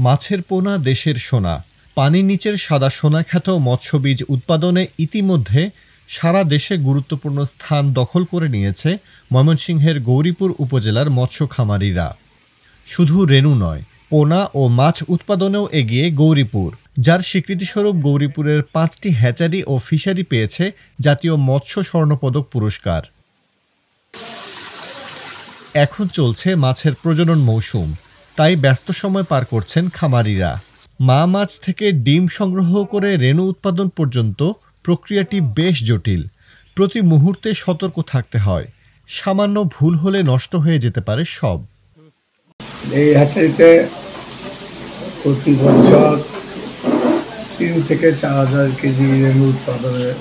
মাছের পোনা দেশের সোনা। পানির নিচের সাদা সোনাখ্যাত মৎস্যবীজ উৎপাদনে ইতিমধ্যে সারা দেশে গুরুত্বপূর্ণ স্থান দখল করে নিয়েছে ময়মনসিংহের গৌরীপুর উপজেলার মৎস্য খামারিরা। শুধু রেণু নয়, পোনা ও মাছ উৎপাদনেও এগিয়ে গৌরীপুর, যার স্বীকৃতিস্বরূপ গৌরীপুরের 5টি হ্যাচারি ও ফিশারি পেয়েছে জাতীয় মৎস্য স্বর্ণপদক পুরস্কার। এখন চলছে মাছের প্রজনন মৌসুম, তাই ব্যস্ত সময় পার করছেন খামারিরা। মা মাছ থেকে ডিম সংগ্রহ করে রেণু উৎপাদন পর্যন্ত প্রক্রিয়াটি বেশ জটিল। প্রতি মুহূর্তে সতর্ক থাকতে হয়, সামান্য ভুল হলে নষ্ট হয়ে যেতে পারে সব। এই হ্যাচারিতে প্রতি বছর 3 থেকে 4,000 কেজি রেণু উৎপাদনের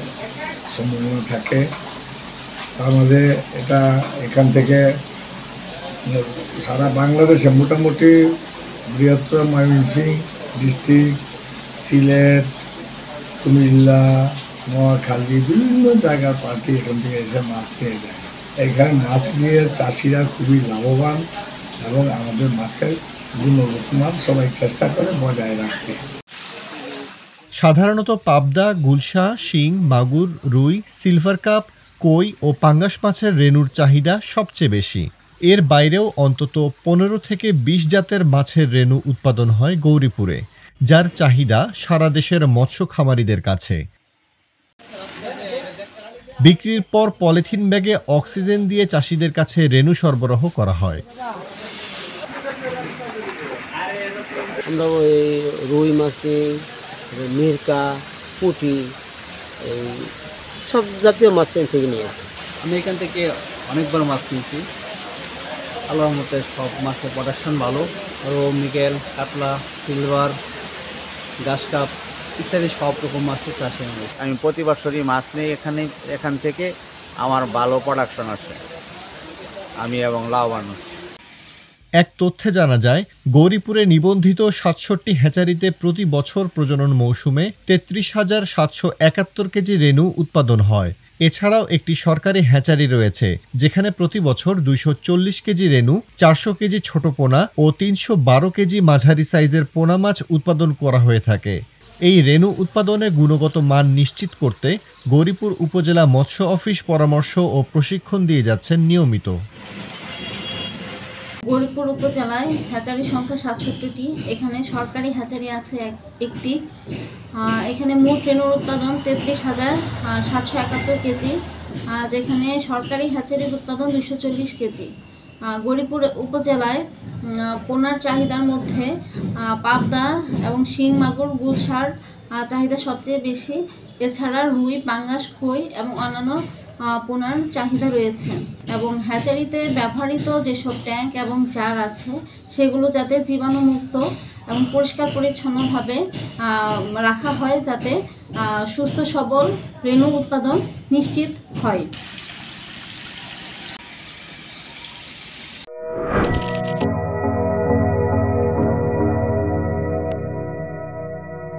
সম্ভাবনা থাকে। তার মধ্যে এখান থেকে সারা বাংলাদেশে মোটামুটি বৃহত্তর ময়মনসিংহ ডিস্ট্রিক্ট, সিলেট, কুমিল্লা, নোয়াখালী বিভিন্ন জায়গার পার্টি এখান থেকে এসে মাছ নিয়ে যায়। এখানে মাছ নিয়ে চাষিরা খুবই লাভবান এবং আমাদের মাছের গুণগত মান সবাই চেষ্টা করে বজায় রাখতে। সাধারণত পাবদা, গুলশা, শিং, মাগুর, রুই, সিলভার কাপ, কই ও পাঙ্গাস মাছের রেণুর চাহিদা সবচেয়ে বেশি। এর বাইরেও অন্তত 15 থেকে 20 জাতের মাছের রেণু উৎপাদন হয় গৌরীপুরে, যার চাহিদা সারা দেশের মৎস্য খামারিদের কাছে। বিক্রির পর পলিথিন ব্যাগে অক্সিজেন দিয়ে চাষিদের কাছে রেণু সরবরাহ করা হয়। আমরা ওই রুই মাছ নিই, মিরকা, পুঁটি, এই সব জাতীয় মাছ থেকে নিয়ে আসি। আমি এখান থেকে অনেকবার মাছ নিয়েছি। আল্লাহর মতে সব মাছের প্রোডাকশন ভালো। আরও মৃগেল, কাতলা, সিলভার, ঘাস কাপ ইত্যাদি সব রকম মাছের চাষ আমি প্রতি বছরই মাছ নিই এখান থেকে। আমার ভালো প্রোডাকশন আসে, আমি এবং লাভবান হচ্ছি। এক তথ্যে জানা যায়, গৌরীপুরে নিবন্ধিত 67 হ্যাচারিতে প্রতি বছর প্রজনন মৌসুমে 33,771 কেজি রেণু উৎপাদন হয়। এছাড়াও একটি সরকারি হ্যাচারি রয়েছে, যেখানে প্রতি বছর 240 কেজি রেণু, 400 কেজি ছোট পোনা ও 312 কেজি মাঝারি সাইজের পোনা মাছ উৎপাদন করা হয়ে থাকে। এই রেণু উৎপাদনে গুণগত মান নিশ্চিত করতে গৌরীপুর উপজেলা মৎস্য অফিস পরামর্শ ও প্রশিক্ষণ দিয়ে যাচ্ছেন নিয়মিত। গৌরীপুর উপজেলায় হ্যাচারি সংখ্যা 67টি। এখানে সরকারি হ্যাচারি আছে একটি। এখানে মোট রেণুর উৎপাদন 33,771 কেজি, যেখানে সরকারি হ্যাচারির উৎপাদন 240 কেজি। গৌরীপুর উপজেলায় পোনার চাহিদার মধ্যে পাবদা এবং শিং, মাগুর, গুলশার চাহিদা সবচেয়ে বেশি। এছাড়া রুই, পাঙ্গাস, খই এবং অন্যান্য পোনার চাহিদা রয়েছে। এবং হ্যাচারিতে ব্যবহৃত যেসব ট্যাঙ্ক এবং জার আছে সেগুলো যাতে জীবাণুমুক্ত এবং পরিষ্কার পরিচ্ছন্নভাবে রাখা হয়, যাতে সুস্থ সবল রেণু উৎপাদন নিশ্চিত হয়।